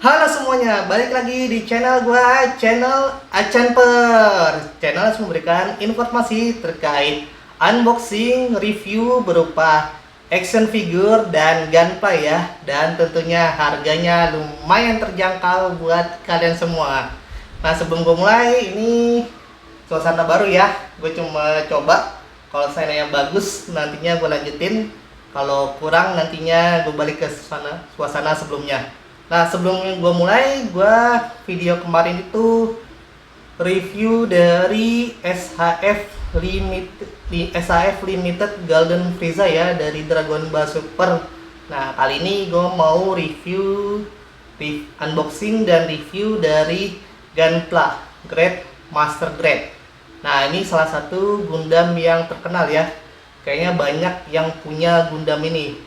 Halo semuanya, balik lagi di channel gua, channel Acanper. Channel yang memberikan informasi terkait unboxing, review berupa action figure dan gunplay ya. Dan tentunya harganya lumayan terjangkau buat kalian semua. Nah sebelum gua mulai, ini suasana baru ya. Gue cuma coba, kalau saya yang bagus nantinya gue lanjutin. Kalau kurang nantinya gue balik ke suasana sebelumnya. Nah sebelum gue mulai, gue video kemarin itu review dari SHF Limited Golden Frieza ya, dari Dragon Ball Super. Nah kali ini gue mau review unboxing dan review dari Gunpla Grade Master Grade. Nah ini salah satu Gundam yang terkenal ya. Kayaknya banyak yang punya Gundam ini.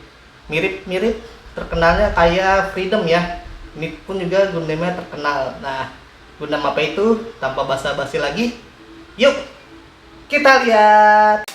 Mirip-mirip, terkenalnya kayak Freedom ya. Ini pun juga Gundamnya terkenal. Nah, Gundam apa itu? Tanpa basa-basi lagi, yuk kita lihat.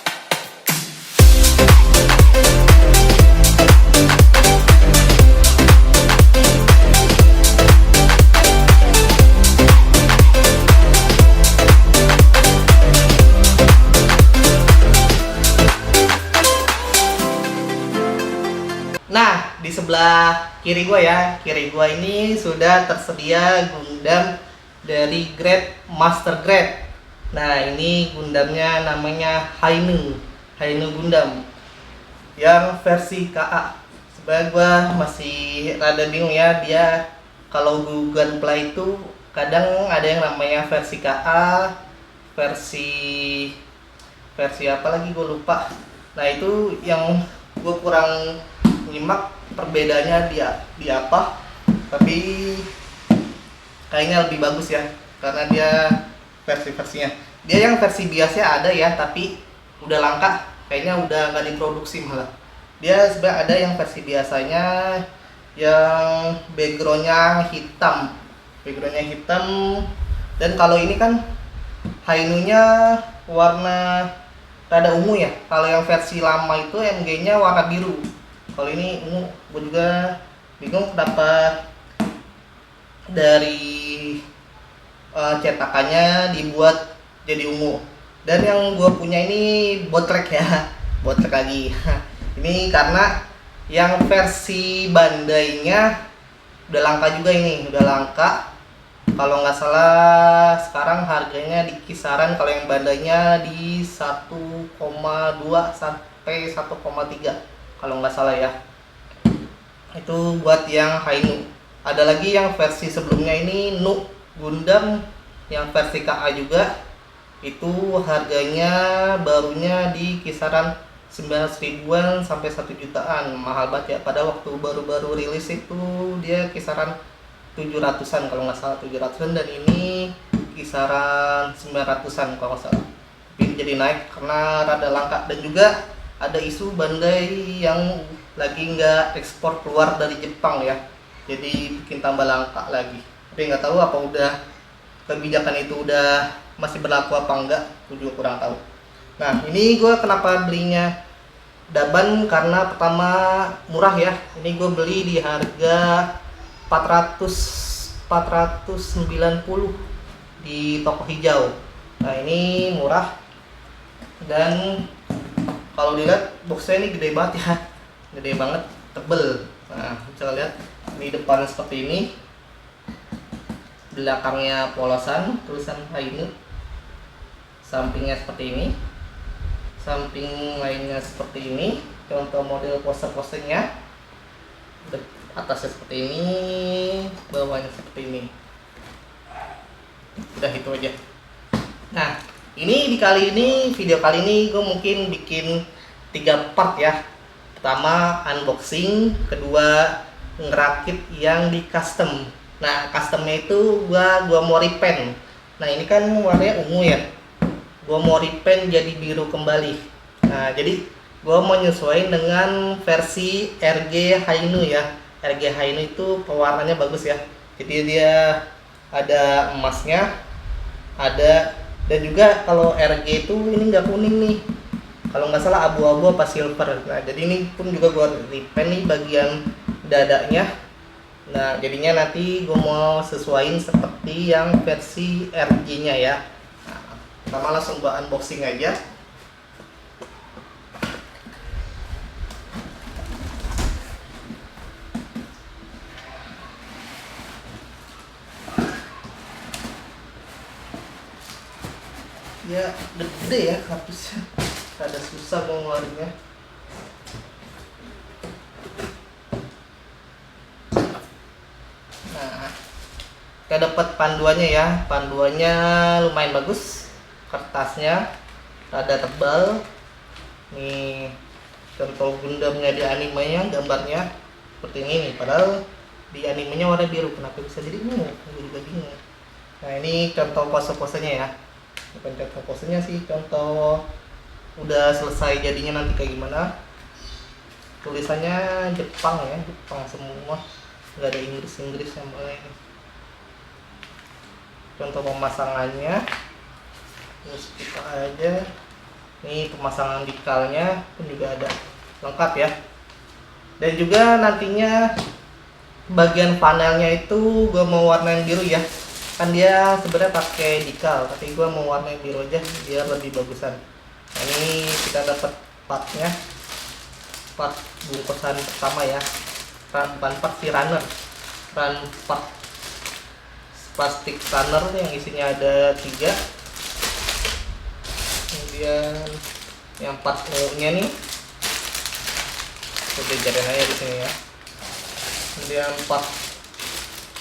Nah, di sebelah kiri gua ya, kiri gua ini sudah tersedia Gundam dari grade Master Grade. Nah, ini Gundamnya namanya Hainu Gundam yang versi KA. Sebenarnya gua masih rada bingung ya, dia kalau Gunpla itu kadang ada yang namanya versi KA, versi apa lagi gue lupa. Nah, itu yang gue kurang nyimak perbedaannya di apa, tapi kayaknya lebih bagus ya karena dia versi-versinya dia yang versi biasa ada ya, tapi udah langka, kayaknya udah nggak diproduksi malah. Dia sebenarnya ada yang versi biasanya yang backgroundnya hitam, dan kalau ini kan Hainunya warna rada ungu ya. Kalau yang versi lama itu MG-nya warna biru. Kalau ini ungu. Gue juga bingung kenapa dari cetakannya dibuat jadi ungu. Dan yang gue punya ini botrek ya, botrek lagi. Ini karena yang versi Bandai-nya udah langka juga, ini udah langka. Kalau nggak salah sekarang harganya di kisaran, kalau yang Bandai-nya di 1,2 sampai 1,3 kalau nggak salah ya. Itu buat yang Hainu. Ada lagi yang versi sebelumnya ini Nu Gundam yang versi KA juga. Itu harganya barunya di kisaran 900 ribuan sampai 1 jutaan. Mahal banget ya, pada waktu baru-baru rilis itu dia kisaran 700-an kalau nggak salah, 700-an, dan ini kisaran 900-an kalau nggak salah. Tapi jadi naik karena rada langka, dan juga ada isu Bandai yang lagi nggak ekspor keluar dari Jepang ya, jadi bikin tambah langka lagi. Tapi nggak tahu apa udah kebijakan itu udah masih berlaku apa enggak, aku juga kurang tahu. Nah ini gue kenapa belinya Daban, karena pertama murah ya. Ini gue beli di harga 490 di toko hijau. Nah ini murah, dan kalau dilihat boxnya ini gede banget ya, gede banget, tebel. Nah bisa lihat di depan seperti ini, belakangnya polosan tulisan Hainu, sampingnya seperti ini, samping lainnya seperti ini. Contoh model poster-posternya, atasnya seperti ini, bawahnya seperti ini. Udah itu aja. Nah ini video kali ini gue mungkin bikin 3 part ya. Pertama unboxing, kedua ngerakit yang di custom. Nah customnya itu gua mau repaint. Nah ini kan warnanya ungu ya, gua mau repaint jadi biru kembali. Nah jadi gua mau nyesuaiin dengan versi RG Hainu ya. RG Hainu itu pewarnanya bagus ya, jadi dia ada emasnya, ada, dan juga kalau RG itu ini nggak kuning nih, kalau nggak salah abu-abu apa silver. Nah jadi ini pun juga gua repaint nih bagian dadanya. Nah jadinya nanti gue mau sesuaiin seperti yang versi RG nya ya. Nah, pertama langsung gue unboxing aja. Ya gede ya kardusnya, ada susah mau ngeluarinnya. Nah kita dapat panduannya ya, panduannya lumayan bagus, kertasnya rada tebal. Nih contoh Gundamnya di animenya gambarnya seperti ini nih, padahal di animenya warna biru, kenapa bisa jadi ungu? Gue juga bingung. Nah ini contoh pose-posenya ya, bukan contoh posenya sih, contoh udah selesai jadinya nanti kayak gimana. Tulisannya Jepang ya, Jepang semua, nggak ada Inggris yang boleh. Contoh pemasangannya terus kita aja. Ini pemasangan dekalnya pun juga ada lengkap ya. Dan juga nantinya bagian panelnya itu gue mau warnain biru ya, kan dia sebenarnya pakai dekal, tapi gue mau warnain biru aja biar lebih bagusan. Nah, ini kita dapat partnya, part bungkusan pertama ya, bukan part si runner, part plastik runner yang isinya ada 3. Kemudian yang part nya nih udah jadiin aja di sini ya. Kemudian part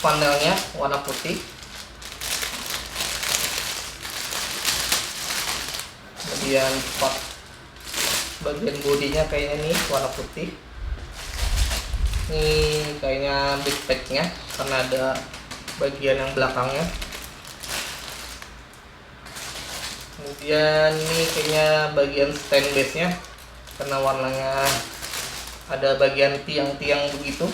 panelnya warna putih. Kemudian part bagian bodinya kayaknya nih warna putih. Ini kayaknya big packnya karena ada bagian yang belakangnya. Kemudian ini kayaknya bagian stand base nya karena warnanya ada bagian tiang-tiang begitu.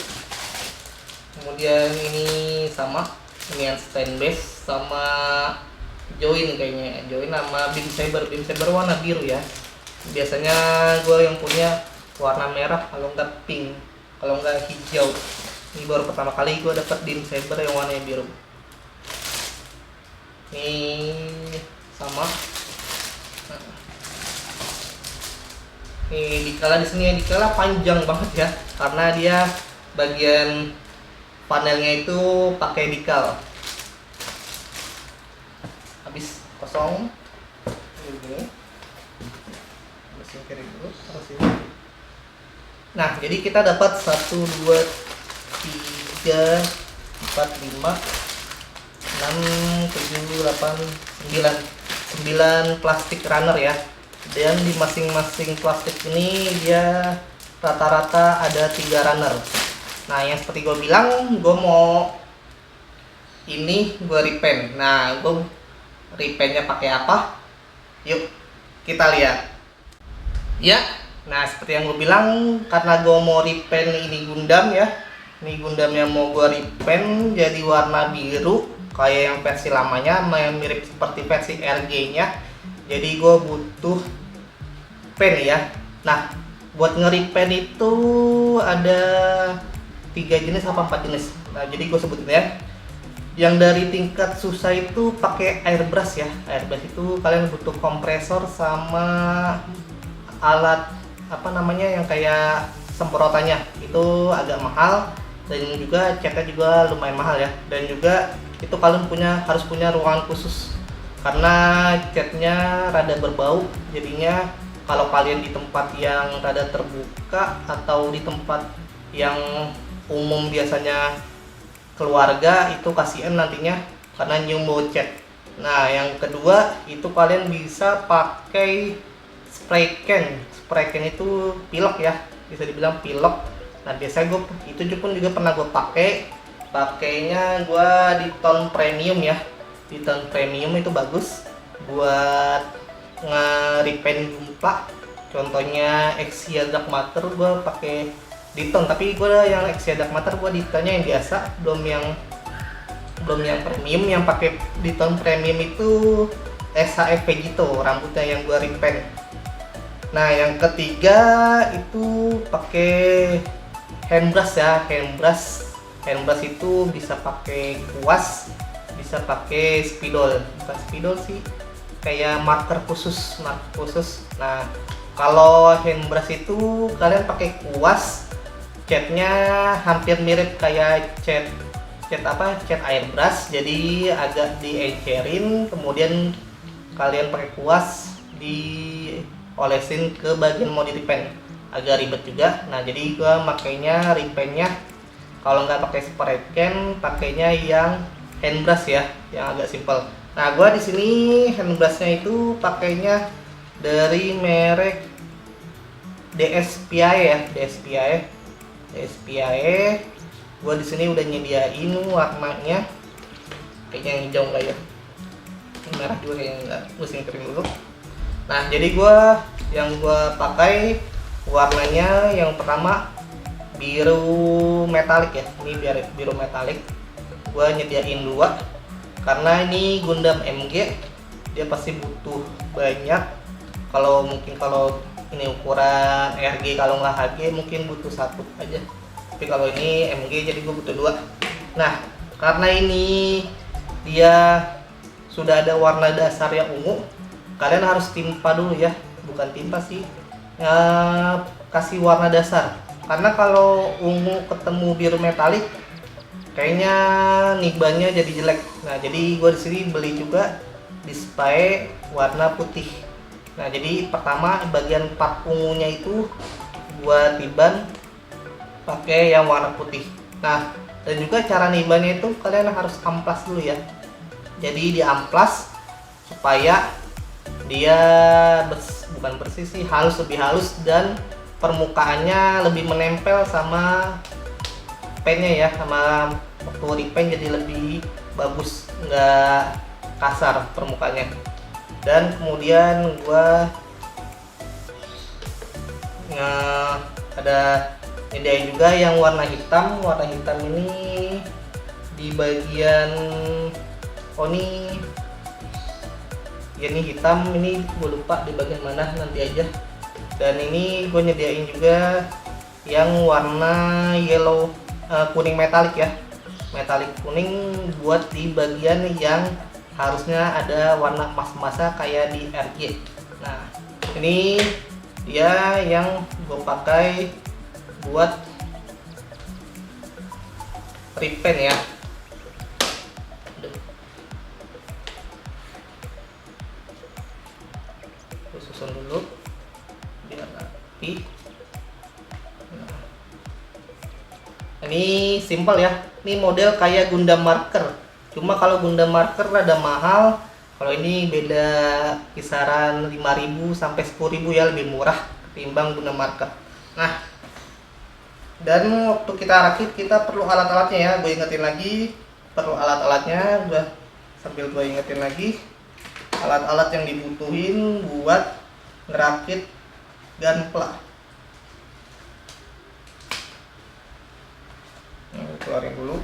Kemudian ini sama, ini yang stand base sama join kayaknya, join sama beam saber warna biru ya. Biasanya gue yang punya warna merah, kalau enggak pink, kalau enggak hijau. Ini baru pertama kali gue dapat beam saber yang warnanya biru. Ini sama. Nih dikala di sini, dikala panjang banget ya, karena dia bagian panelnya itu pakai dikal. Habis kosong ini, singkirin dulu. Nah jadi kita dapat 1, 2, 3, 4, 5, 6, 7, 8, 9 plastik runner ya. Dan di masing-masing plastik ini dia rata-rata ada 3 runner. Nah yang seperti gue bilang, gue mau ini gue repaint. Nah gue repaintnya pakai apa? Yuk kita lihat ya. Nah seperti yang gue bilang, karena gue mau repaint ini Gundam ya, ini Gundam yang mau gue repaint jadi warna biru kayak yang versi lamanya, yang mirip seperti versi RG nya. Jadi gue butuh pen ya. Nah buat nge-repaint itu ada 3 jenis apa 4 jenis. Nah jadi gue sebutin ya. Yang dari tingkat susah itu pakai airbrush ya. Airbrush itu kalian butuh kompresor sama alat apa namanya yang kayak semprotannya, itu agak mahal, dan juga catnya juga lumayan mahal ya. Dan juga itu kalian harus punya ruangan khusus karena catnya rada berbau. Jadinya kalau kalian di tempat yang rada terbuka atau di tempat yang umum biasanya keluarga, itu kasihan nantinya karena nyium bau cat. Nah yang kedua itu kalian bisa pakai spray can. Spray can itu pilok ya, bisa dibilang pilok. Nah biasanya gue itu pun juga pernah gue pakainya gue di tone premium ya. Di tone premium itu bagus buat nge-repaint Gunpla. Contohnya Exia Dark Matter gue pakai di tone, tapi gue yang Exia Dark Matter gue di tone yang biasa, belum yang premium. Yang pakai di tone premium itu SHF Vegito, rambutnya yang gue repaint. Nah yang ketiga itu pakai handbrush ya, handbrush handbrush itu bisa pakai kuas, bisa pakai spidol. Bukan spidol sih, kayak marker khusus, Nah, kalau handbrush itu kalian pakai kuas, catnya hampir mirip kayak cat airbrush, jadi agak diencerin, kemudian kalian pakai kuas diolesin ke bagian mau di repaint. Agak ribet juga. Nah, jadi gua makainya repaintnya kalau nggak pakai spray can, pakainya yang handbrush ya, yang agak simple. Nah, gua di sini handbrushnya itu pakainya dari merek DSPAE ya, DSPAE. Gua di sini udah nyediain warnanya, kayaknya yang hijau enggak ya, yang merah juga kayaknya enggak, gue singkirin dulu. Nah, jadi yang gua pakai warnanya yang pertama biru metalik ya, ini biru metalik. Gua nyediain 2 karena ini Gundam MG, dia pasti butuh banyak. Kalau ini ukuran RG, kalau nggak HG mungkin butuh 1 aja, tapi kalau ini MG jadi gue butuh 2. Nah, karena ini dia sudah ada warna dasar yang ungu, kalian harus timpa dulu ya, bukan timpa sih, kasih warna dasar. Karena kalau ungu ketemu biru metalik, kayaknya nibanya jadi jelek. Nah, jadi gue di sini beli juga display warna putih. Nah, jadi pertama bagian part ungunya itu gua tiban pakai yang warna putih. Nah, dan juga cara nibannya itu kalian harus amplas dulu ya. Jadi diamplas supaya dia bukan bersih sih, lebih halus dan permukaannya lebih menempel sama pennya ya, sama waktu repaint jadi lebih bagus, nggak kasar permukaannya. Dan kemudian gua ada nyediain juga yang warna hitam. Warna hitam ini di bagian ini ya, ini hitam, ini gue lupa di bagian mana, nanti aja. Dan ini gue nyediain juga yang warna yellow, kuning metalik ya, metalik kuning, buat di bagian yang harusnya ada warna emas-emasnya kayak di RG. Nah, ini dia yang gue pakai buat repaint ya. Gue susun dulu biar rapi. Nah, ini simple ya, ini model kayak Gundam Marker. Cuma kalau Gundam Marker rada mahal, kalau ini beda kisaran 5.000 sampai 10.000 ya, lebih murah ketimbang Gundam Marker. Nah, dan waktu kita rakit kita perlu alat-alatnya ya, gue ingetin lagi, perlu alat-alatnya, sambil gue ingetin lagi alat-alat yang dibutuhin buat ngerakit Gunpla. Nah, keluarin dulu.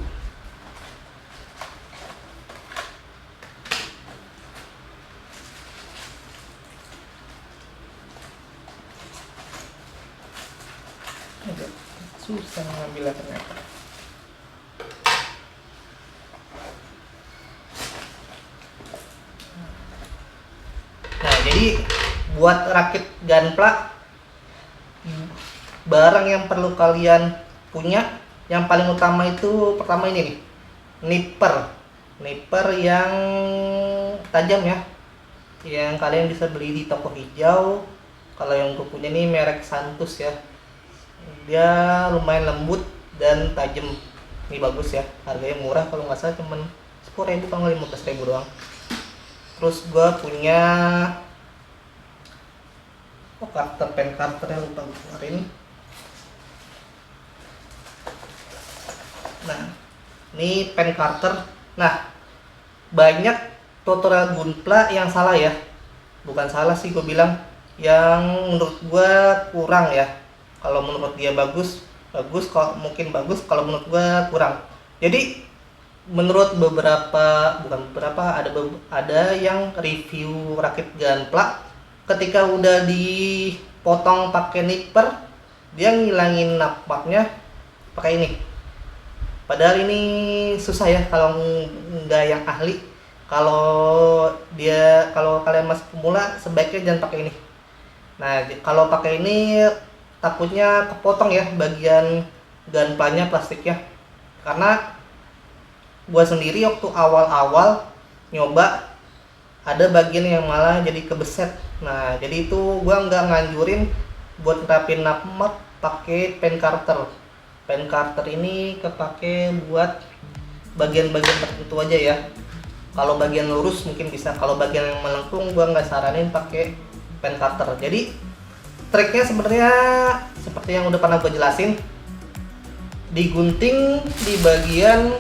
Agak susah ngambilnya ternyata. Nah, jadi buat rakit Gunpla, barang yang perlu kalian punya yang paling utama itu pertama ini nih, nipper yang tajam ya, yang kalian bisa beli di toko hijau. Kalau yang gue punya ini merek Santus ya, dia lumayan lembut dan tajam. Ini bagus ya, harganya murah, kalau nggak salah cuman 10.000 kalau nggak 15.000 doang. Terus gua punya pen karternya lupa gue keluarin. Nah, ini pen karter. Nah, banyak tutorial Gunpla yang salah ya, bukan salah sih, gue bilang yang menurut gua kurang ya. Kalau menurut dia bagus, kalau mungkin bagus, kalau menurut gua kurang. Jadi menurut ada yang review rakit Gunpla, ketika udah dipotong pakai nipper, dia ngilangin napaknya pakai Padahal ini susah ya kalau nggak yang ahli. Kalau kalian masih pemula sebaiknya jangan pakai ini. Nah, kalau pakai ini takutnya kepotong ya bagian gunpla-nya, plastiknya. Karena gua sendiri waktu awal-awal nyoba ada bagian yang malah jadi kebeset. Nah, jadi itu gua nggak nganjurin buat nerapin napmat pakai pen carter. Pen carter ini kepake buat bagian-bagian tertentu aja ya. Kalau bagian lurus mungkin bisa, kalau bagian yang melengkung gua nggak saranin pakai pen carter. Jadi triknya sebenarnya seperti yang udah pernah gue jelasin, digunting di bagian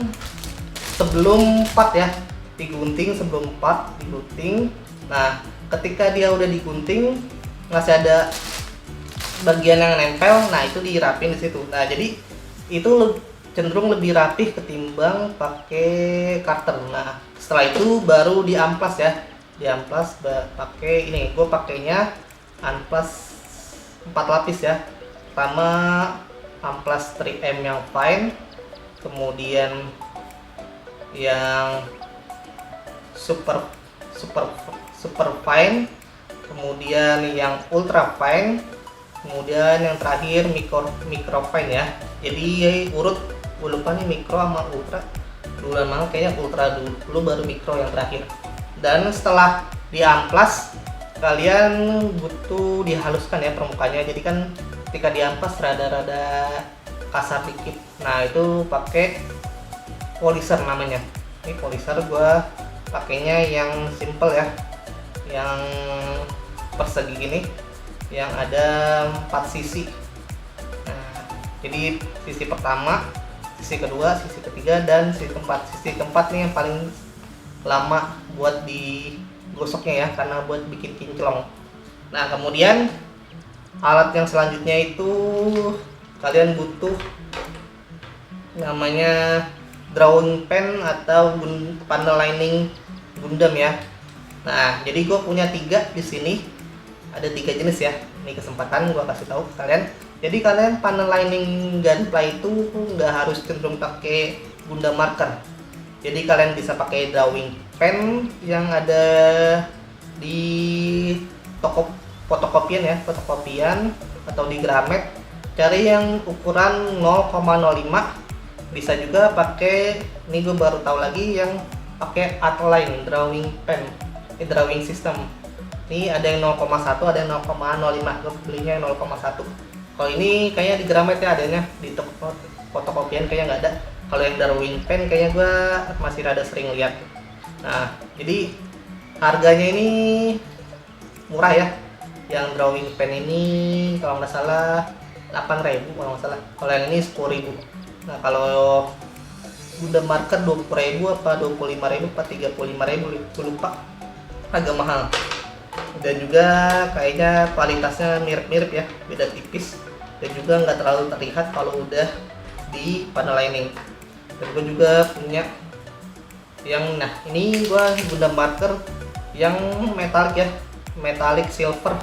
sebelum part ya, digunting sebelum part, digunting. Nah, ketika dia udah digunting masih ada bagian yang nempel, nah itu dirapin di situ. Nah, jadi itu cenderung lebih rapih ketimbang pakai cutter. Nah, setelah itu baru diamplas ya, diamplas pakai ini. Gue pakainya amplas 4 lapis ya. Pertama amplas 3M yang fine, kemudian yang super fine, kemudian yang ultra fine, kemudian yang terakhir micro fine ya. Jadi urut, gue lupa nih mikro sama ultra duluan mana, kayaknya ultra dulu baru mikro yang terakhir. Dan setelah diamplas kalian butuh dihaluskan ya permukaannya. Jadi kan ketika diamplas rada-rada kasar dikit. Nah, itu pakai polisher namanya. Ini polisher gua pakainya yang simple ya, yang persegi gini, yang ada 4 sisi. Nah, jadi sisi pertama, sisi kedua, sisi ketiga, dan sisi keempat. Sisi keempat nih yang paling lama buat digosoknya ya, karena buat bikin kinclong. Nah, kemudian alat yang selanjutnya itu kalian butuh namanya drawing pen atau panel lining Gundam ya. Nah, jadi gue punya 3 di sini. Ada 3 jenis ya. Ini kesempatan gue kasih tahu ke kalian. Jadi kalian panel lining gunpla itu nggak harus cenderung pakai Gundam marker. Jadi kalian bisa pakai drawing pen yang ada di toko fotokopian ya, fotokopian atau di Gramet. Cari yang ukuran 0,05. Bisa juga pakai, ini gue baru tahu lagi, yang pakai Artline drawing pen, ini drawing system. Ini ada yang 0,1, ada yang 0,05. Gue belinya 0,1. Kalau ini kayaknya di Gramet ya adanya, di toko fotokopian kayaknya nggak ada. Kalau yang drawing pen kayaknya gue masih rada sering lihat. Nah, jadi harganya ini murah ya. Yang drawing pen ini kalau nggak salah 8.000 kalau nggak salah. Kalau yang ini 10.000. Nah, kalau Gundam marker 20.000 apa 25.000 apa 35.000, gue lupa. Agak mahal. Dan juga kayaknya kualitasnya mirip-mirip ya, beda tipis. Dan juga nggak terlalu terlihat kalau udah di panel lining. Dan gue juga punya yang, nah ini gue Gundam marker yang metalik ya, metallic silver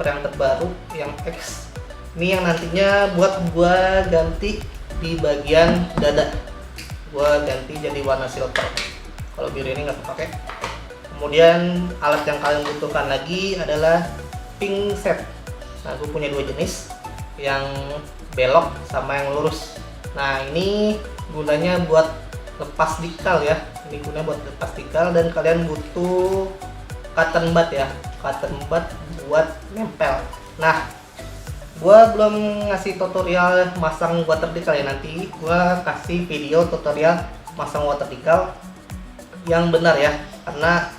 yang terbaru, yang X. Ini yang nantinya buat gue ganti di bagian dada, gue ganti jadi warna silver. Kalau biru ini nggak kepake. Kemudian alat yang kalian butuhkan lagi adalah pink set. Nah, gue punya 2 jenis, yang belok sama yang lurus. Nah, ini gunanya buat lepas dikal ya. Ini gunanya buat lepas dikal, dan kalian butuh cotton bud ya, cotton bud buat nempel. Nah, gua belum ngasih tutorial masang water decal ya, nanti gua kasih video tutorial masang water decal yang benar ya, karena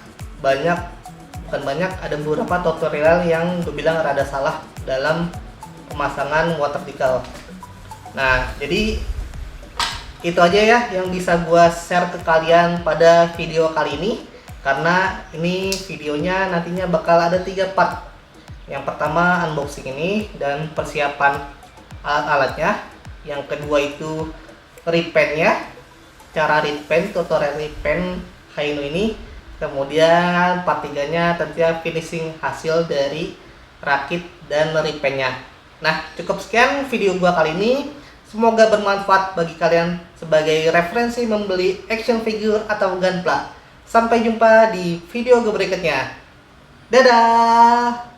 ada beberapa tutorial yang gue bilang rada salah dalam pemasangan water decal. Nah, jadi itu aja ya yang bisa gua share ke kalian pada video kali ini, karena ini videonya nantinya bakal ada 3 part. Yang pertama unboxing ini dan persiapan alat-alatnya. Yang kedua itu repaintnya, cara repaint, tutorial repaint Hi-No ini. Kemudian part 3-nya tentunya finishing hasil dari rakit dan repaintnya. Nah, cukup sekian video gua kali ini. Semoga bermanfaat bagi kalian sebagai referensi membeli action figure atau gunpla. Sampai jumpa di video berikutnya. Dadah!